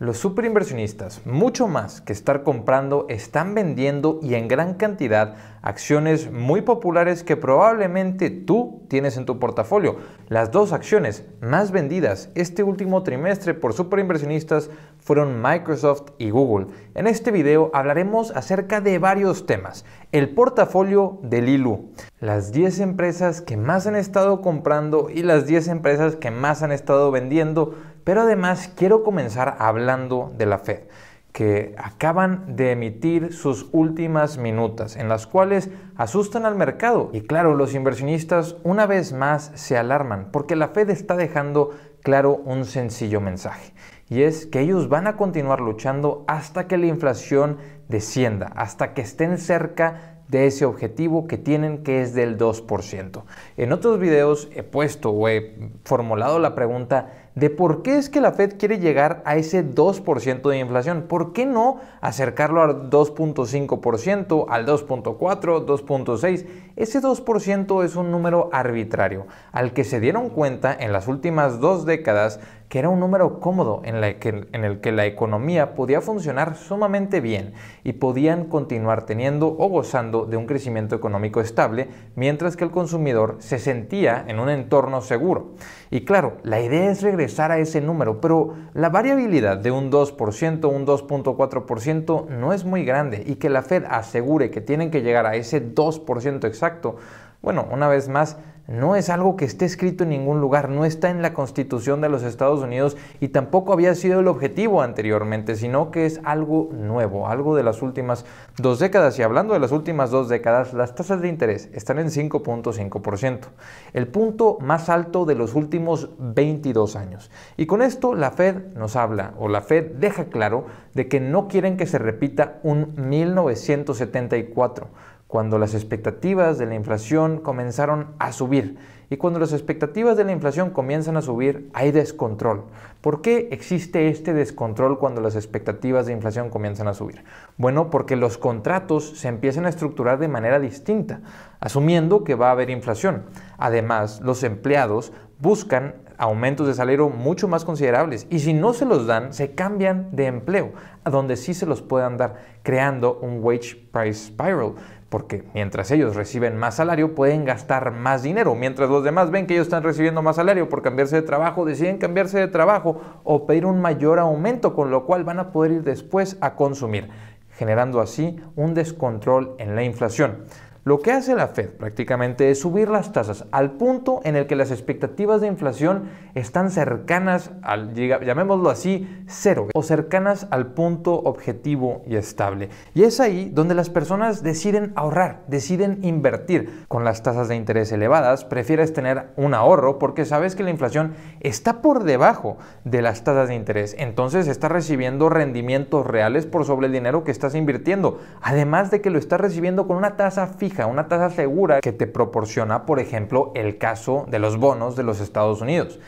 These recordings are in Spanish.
Los superinversionistas, mucho más que estar comprando, están vendiendo y en gran cantidad acciones muy populares que probablemente tú tienes en tu portafolio. Las dos acciones más vendidas este último trimestre por superinversionistas fueron Microsoft y Google. En este video hablaremos acerca de varios temas. El portafolio de Lilu, las 10 empresas que más han estado comprando y las 10 empresas que más han estado vendiendo. Pero además quiero comenzar hablando de la Fed, que acaban de emitir sus últimas minutas, en las cuales asustan al mercado. Y claro, los inversionistas una vez más se alarman, porque la Fed está dejando claro un sencillo mensaje, y es que ellos van a continuar luchando hasta que la inflación descienda, hasta que estén cerca de ese objetivo que tienen, que es del 2%. En otros videos he puesto o he formulado la pregunta de por qué es que la Fed quiere llegar a ese 2% de inflación. ¿Por qué no acercarlo al 2.5%, al 2.4%, 2.6%? Ese 2% es un número arbitrario, al que se dieron cuenta en las últimas 2 décadas que era un número cómodo en el que la economía podía funcionar sumamente bien y podían continuar teniendo o gozando de un crecimiento económico estable, mientras que el consumidor se sentía en un entorno seguro. Y claro, la idea es regresar a ese número, pero la variabilidad de un 2%, un 2.4% no es muy grande, y que la Fed asegure que tienen que llegar a ese 2% exacto, bueno, una vez más, no es algo que esté escrito en ningún lugar, no está en la Constitución de los Estados Unidos y tampoco había sido el objetivo anteriormente, sino que es algo nuevo, algo de las últimas 2 décadas. Y hablando de las últimas 2 décadas, las tasas de interés están en 5.5%, el punto más alto de los últimos 22 años. Y con esto la Fed nos habla, o la Fed deja claro, de que no quieren que se repita un 1974, cuando las expectativas de la inflación comenzaron a subir. Y cuando las expectativas de la inflación comienzan a subir, hay descontrol. ¿Por qué existe este descontrol cuando las expectativas de inflación comienzan a subir? Bueno, porque los contratos se empiezan a estructurar de manera distinta, asumiendo que va a haber inflación. Además, los empleados buscan aumentos de salario mucho más considerables, y si no se los dan, se cambian de empleo, a donde sí se los puedan dar, creando un wage price spiral. Porque mientras ellos reciben más salario, pueden gastar más dinero. Mientras los demás ven que ellos están recibiendo más salario por cambiarse de trabajo, deciden cambiarse de trabajo o pedir un mayor aumento, con lo cual van a poder ir después a consumir, generando así un descontrol en la inflación. Lo que hace la Fed prácticamente es subir las tasas al punto en el que las expectativas de inflación están cercanas al, llamémoslo así, cero, o cercanas al punto objetivo y estable. Y es ahí donde las personas deciden ahorrar, deciden invertir. Con las tasas de interés elevadas, prefieres tener un ahorro porque sabes que la inflación está por debajo de las tasas de interés. Entonces estás recibiendo rendimientos reales por sobre el dinero que estás invirtiendo. Además de que lo estás recibiendo con una tasa fija, una tasa segura que te proporciona, por ejemplo, el caso de los bonos de los Estados Unidos.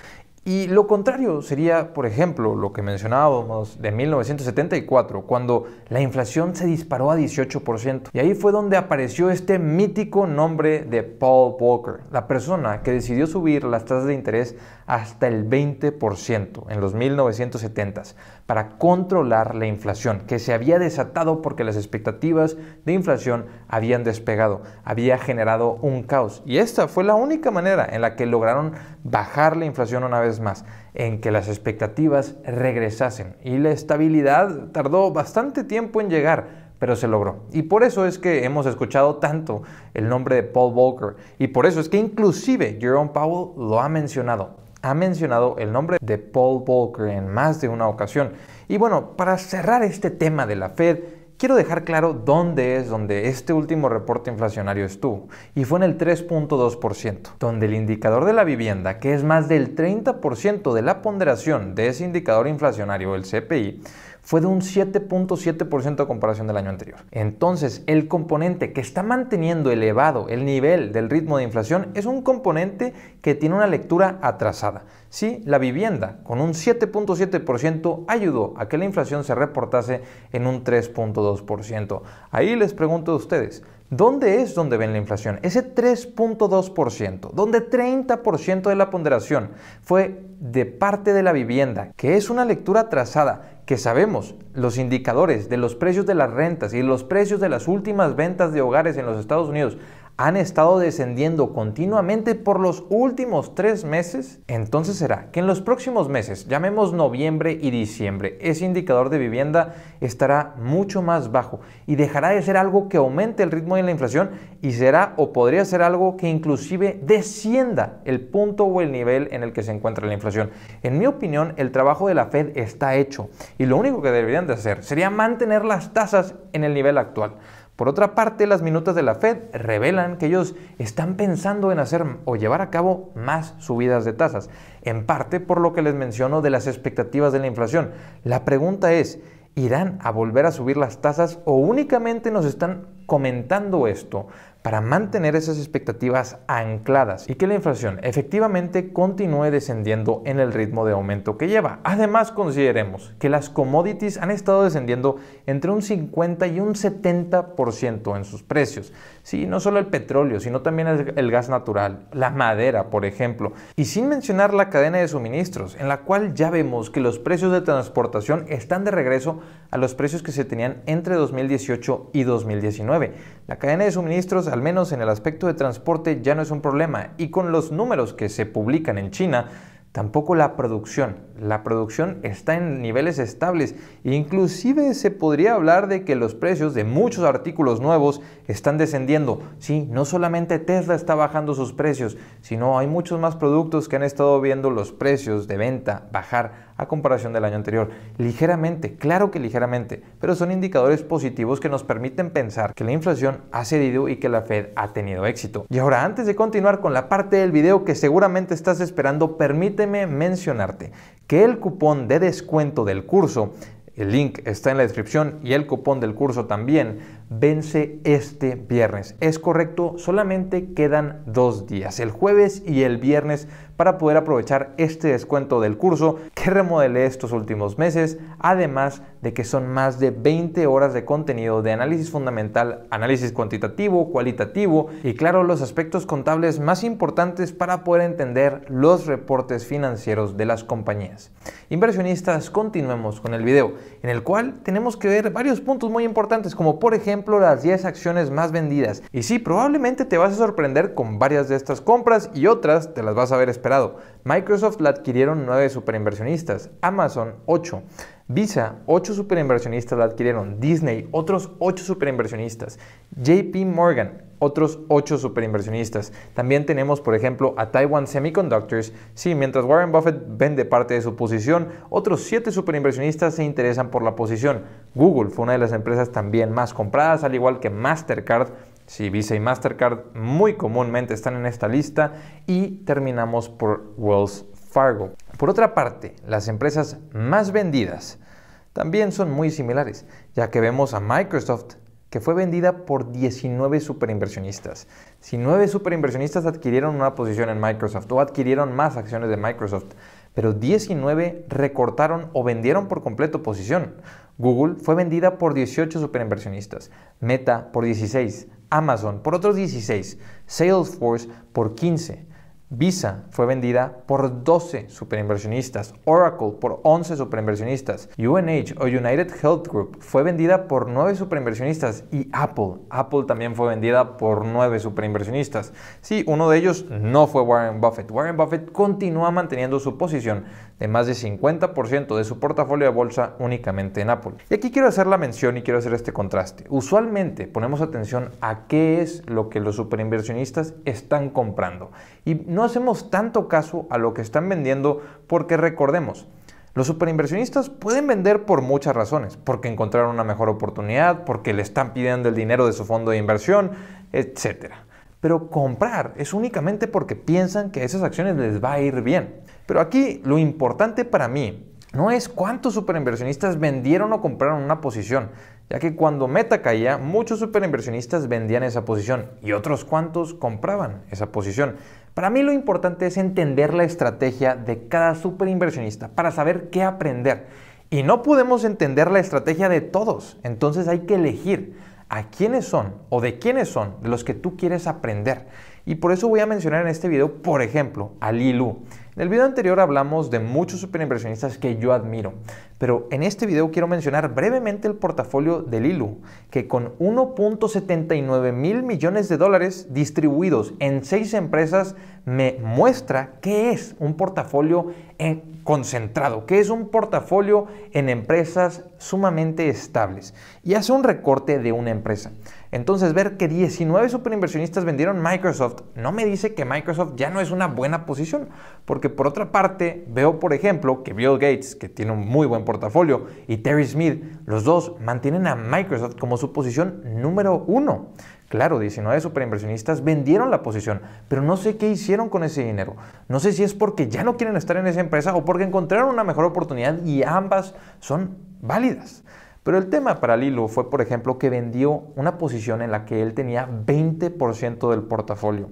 Y lo contrario sería, por ejemplo, lo que mencionábamos de 1974, cuando la inflación se disparó a 18%. Y ahí fue donde apareció este mítico nombre de Paul Volcker, la persona que decidió subir las tasas de interés hasta el 20% en los 1970s para controlar la inflación, que se había desatado porque las expectativas de inflación habían despegado, había generado un caos. Y esta fue la única manera en la que lograron bajar la inflación una vez más, en que las expectativas regresasen. Y la estabilidad tardó bastante tiempo en llegar, pero se logró. Y por eso es que hemos escuchado tanto el nombre de Paul Volcker, y por eso es que inclusive Jerome Powell lo ha mencionado. Ha mencionado el nombre de Paul Volcker en más de una ocasión. Y bueno, para cerrar este tema de la Fed, quiero dejar claro dónde este último reporte inflacionario estuvo, y fue en el 3.2%, donde el indicador de la vivienda, que es más del 30% de la ponderación de ese indicador inflacionario, el CPI, fue de un 7.7% a comparación del año anterior. Entonces, el componente que está manteniendo elevado el nivel del ritmo de inflación es un componente que tiene una lectura atrasada. Sí, la vivienda, con un 7.7%, ayudó a que la inflación se reportase en un 3.2%. Ahí les pregunto a ustedes, ¿dónde es donde ven la inflación? Ese 3.2%, donde 30% de la ponderación fue de parte de la vivienda, que es una lectura atrasada, que sabemos los indicadores de los precios de las rentas y los precios de las últimas ventas de hogares en los Estados Unidos han estado descendiendo continuamente por los últimos 3 meses, entonces será que en los próximos meses, llamemos noviembre y diciembre, ese indicador de vivienda estará mucho más bajo y dejará de ser algo que aumente el ritmo de la inflación y será o podría ser algo que inclusive descienda el punto o el nivel en el que se encuentra la inflación. En mi opinión, el trabajo de la Fed está hecho y lo único que deberían de hacer sería mantener las tasas en el nivel actual. Por otra parte, las minutas de la Fed revelan que ellos están pensando en hacer o llevar a cabo más subidas de tasas, en parte por lo que les menciono de las expectativas de la inflación. La pregunta es, ¿irán a volver a subir las tasas o únicamente nos están comentando esto para mantener esas expectativas ancladas y que la inflación efectivamente continúe descendiendo en el ritmo de aumento que lleva? Además, consideremos que las commodities han estado descendiendo entre un 50 y un 70% en sus precios. Sí, no solo el petróleo, sino también el gas natural, la madera, por ejemplo. Y sin mencionar la cadena de suministros, en la cual ya vemos que los precios de transportación están de regreso a los precios que se tenían entre 2018 y 2019. La cadena de suministros, al menos en el aspecto de transporte, ya no es un problema, y con los números que se publican en China, tampoco la producción. La producción está en niveles estables e inclusive se podría hablar de que los precios de muchos artículos nuevos están descendiendo. Sí, no solamente Tesla está bajando sus precios, sino hay muchos más productos que han estado viendo los precios de venta bajar a comparación del año anterior. Ligeramente, claro que ligeramente, pero son indicadores positivos que nos permiten pensar que la inflación ha cedido y que la Fed ha tenido éxito. Y ahora, antes de continuar con la parte del video que seguramente estás esperando, permíteme mencionarte que el cupón de descuento del curso, el link está en la descripción y el cupón del curso también, vence este viernes. Es correcto, solamente quedan 2 días, el jueves y el viernes, para poder aprovechar este descuento del curso que remodelé estos últimos meses, además de que son más de 20 horas de contenido de análisis fundamental, análisis cuantitativo, cualitativo y claro, los aspectos contables más importantes para poder entender los reportes financieros de las compañías. Inversionistas, continuemos con el video, en el cual tenemos que ver varios puntos muy importantes, como por ejemplo las 10 acciones más vendidas. Y sí, probablemente te vas a sorprender con varias de estas compras y otras te las vas a ver esperado. Microsoft la adquirieron 9 superinversionistas, Amazon 8, Visa 8 superinversionistas la adquirieron, Disney otros 8 superinversionistas, JP Morgan otros 8 superinversionistas. También tenemos, por ejemplo, a Taiwan Semiconductors. Sí, mientras Warren Buffett vende parte de su posición, otros 7 superinversionistas se interesan por la posición. Google fue una de las empresas también más compradas, al igual que Mastercard. Sí, Visa y Mastercard muy comúnmente están en esta lista. Y terminamos por Wells Fargo. Por otra parte, las empresas más vendidas también son muy similares, ya que vemos a Microsoft, que fue vendida por 19 superinversionistas. Si 9 superinversionistas adquirieron una posición en Microsoft o adquirieron más acciones de Microsoft, pero 19 recortaron o vendieron por completo posición. Google fue vendida por 18 superinversionistas, Meta por 16, Amazon por otros 16, Salesforce por 15, Visa fue vendida por 12 superinversionistas, Oracle por 11 superinversionistas, UNH o United Health Group fue vendida por 9 superinversionistas y Apple también fue vendida por 9 superinversionistas. Sí, uno de ellos no fue Warren Buffett. Warren Buffett continúa manteniendo su posición de más de 50% de su portafolio de bolsa únicamente en Apple. Y aquí quiero hacer la mención y quiero hacer este contraste. Usualmente ponemos atención a qué es lo que los superinversionistas están comprando y no hacemos tanto caso a lo que están vendiendo porque recordemos, los superinversionistas pueden vender por muchas razones, porque encontraron una mejor oportunidad, porque le están pidiendo el dinero de su fondo de inversión, etc. Pero comprar es únicamente porque piensan que esas acciones les va a ir bien. Pero aquí lo importante para mí no es cuántos superinversionistas vendieron o compraron una posición, ya que cuando Meta caía, muchos superinversionistas vendían esa posición y otros cuantos compraban esa posición. Para mí lo importante es entender la estrategia de cada superinversionista para saber qué aprender. Y no podemos entender la estrategia de todos, entonces hay que elegir. a quiénes son o de quiénes son de los que tú quieres aprender. Y por eso voy a mencionar en este video, por ejemplo, a Li Lu. En el video anterior hablamos de muchos superinversionistas que yo admiro, pero en este video quiero mencionar brevemente el portafolio de Li Lu, que con 1.79 mil millones de dólares distribuidos en 6 empresas me muestra qué es un portafolio concentrado, qué es un portafolio en empresas sumamente estables, y hace un recorte de una empresa. Entonces, ver que 19 superinversionistas vendieron Microsoft no me dice que Microsoft ya no es una buena posición, porque por otra parte veo, por ejemplo, que Bill Gates, que tiene un muy buen portafolio, y Terry Smith, los dos mantienen a Microsoft como su posición número 1. Claro, 19 superinversionistas vendieron la posición, pero no sé qué hicieron con ese dinero. No sé si es porque ya no quieren estar en esa empresa o porque encontraron una mejor oportunidad, y ambas son válidas. Pero el tema para Li Lu fue, por ejemplo, que vendió una posición en la que él tenía 20% del portafolio.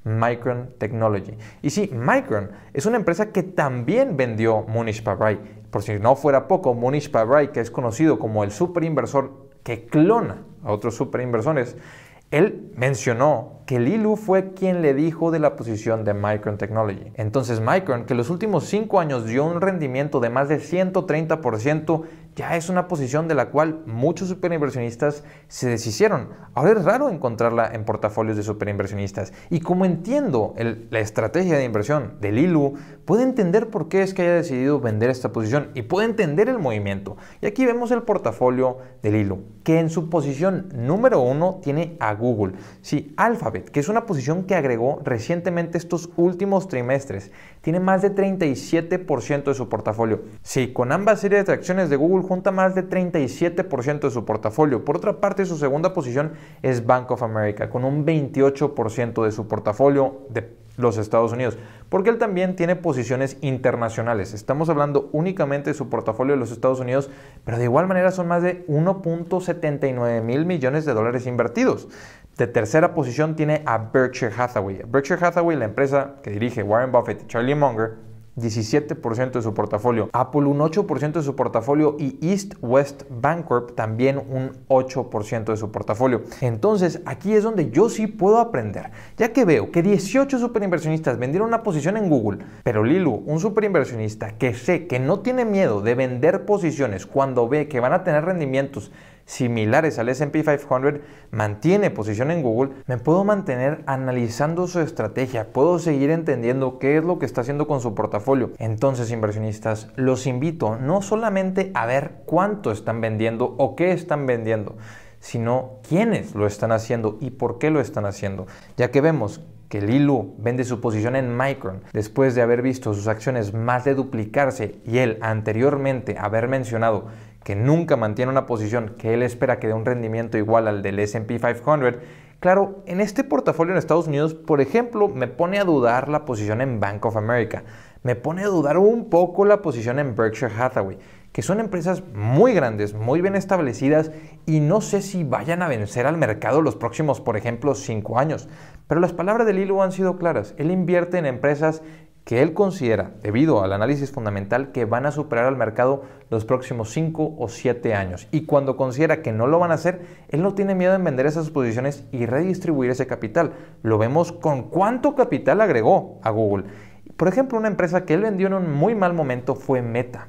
Micron Technology. Y sí, Micron es una empresa que también vendió Mohnish Pabrai. Por si no fuera poco, Mohnish Pabrai, que es conocido como el superinversor que clona a otros superinversores, él mencionó que Li Lu fue quien le dijo de la posición de Micron Technology. Entonces Micron, que los últimos 5 años dio un rendimiento de más de 130%, ya es una posición de la cual muchos superinversionistas se deshicieron. Ahora es raro encontrarla en portafolios de superinversionistas. Y como entiendo la estrategia de inversión de Li Lu, puedo entender por qué es que haya decidido vender esta posición y puedo entender el movimiento. Y aquí vemos el portafolio de Li Lu, que en su posición número 1 tiene a Google. Sí, Alphabet, que es una posición que agregó recientemente estos últimos trimestres. Tiene más de 37% de su portafolio. Sí, con ambas series de acciones de Google junta más de 37% de su portafolio. Por otra parte, su segunda posición es Bank of America, con un 28% de su portafolio de los Estados Unidos, porque él también tiene posiciones internacionales. Estamos hablando únicamente de su portafolio de los Estados Unidos, pero de igual manera son más de 1.79 mil millones de dólares invertidos. De tercera posición tiene a Berkshire Hathaway. Berkshire Hathaway, la empresa que dirige Warren Buffett y Charlie Munger, 17% de su portafolio. Apple un 8% de su portafolio y East West Bancorp también un 8% de su portafolio. Entonces aquí es donde yo sí puedo aprender, ya que veo que 18 superinversionistas vendieron una posición en Google, pero Li Lu, un superinversionista que sé que no tiene miedo de vender posiciones cuando ve que van a tener rendimientos similares al S&P 500, mantiene posición en Google, me puedo mantener analizando su estrategia, puedo seguir entendiendo qué es lo que está haciendo con su portafolio. Entonces, inversionistas, los invito no solamente a ver cuánto están vendiendo o qué están vendiendo, sino quiénes lo están haciendo y por qué lo están haciendo, ya que vemos que Li Lu vende su posición en Micron después de haber visto sus acciones más de duplicarse y él anteriormente haber mencionado que nunca mantiene una posición que él espera que dé un rendimiento igual al del S&P 500. Claro, en este portafolio en Estados Unidos, por ejemplo, me pone a dudar la posición en Bank of America, me pone a dudar un poco la posición en Berkshire Hathaway, que son empresas muy grandes, muy bien establecidas y no sé si vayan a vencer al mercado los próximos, por ejemplo, 5 años. Pero las palabras de Li Lu han sido claras. Él invierte en empresas que él considera, debido al análisis fundamental, que van a superar al mercado los próximos 5 o 7 años. Y cuando considera que no lo van a hacer, él no tiene miedo en vender esas posiciones y redistribuir ese capital. Lo vemos con cuánto capital agregó a Google. Por ejemplo, una empresa que él vendió en un muy mal momento fue Meta.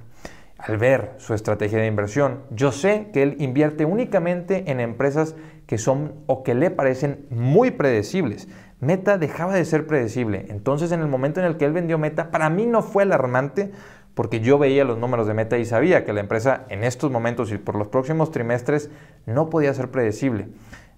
Al ver su estrategia de inversión, yo sé que él invierte únicamente en empresas que son o que le parecen muy predecibles. Meta dejaba de ser predecible. Entonces, en el momento en el que él vendió Meta, para mí no fue alarmante porque yo veía los números de Meta y sabía que la empresa en estos momentos y por los próximos trimestres no podía ser predecible.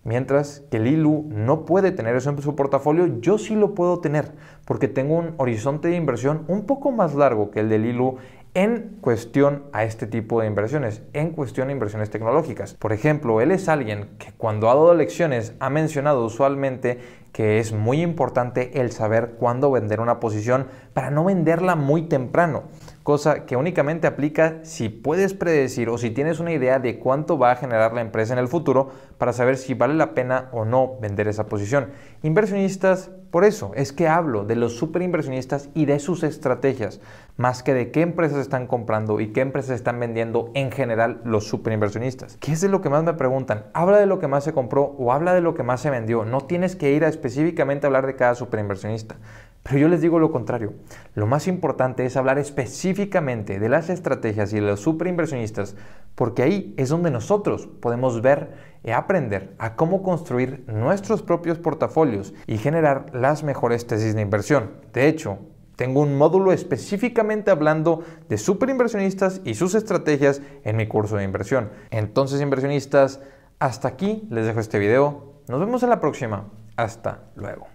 Mientras que Li Lu no puede tener eso en su portafolio, yo sí lo puedo tener porque tengo un horizonte de inversión un poco más largo que el de Li Lu en cuestión a este tipo de inversiones, en cuestión a inversiones tecnológicas. Por ejemplo, él es alguien que cuando ha dado lecciones ha mencionado usualmente que es muy importante el saber cuándo vender una posición para no venderla muy temprano. cosa que únicamente aplica si puedes predecir o si tienes una idea de cuánto va a generar la empresa en el futuro para saber si vale la pena o no vender esa posición. Inversionistas, por eso es que hablo de los superinversionistas y de sus estrategias, más que de qué empresas están comprando y qué empresas están vendiendo en general los superinversionistas. ¿Qué es de lo que más me preguntan? ¿Habla de lo que más se compró o habla de lo que más se vendió? No tienes que ir a específicamente hablar de cada superinversionista. Pero yo les digo lo contrario. Lo más importante es hablar específicamente de las estrategias y de los superinversionistas, porque ahí es donde nosotros podemos ver y aprender a cómo construir nuestros propios portafolios y generar las mejores tesis de inversión. De hecho, tengo un módulo específicamente hablando de superinversionistas y sus estrategias en mi curso de inversión. Entonces, inversionistas, hasta aquí les dejo este video. Nos vemos en la próxima. Hasta luego.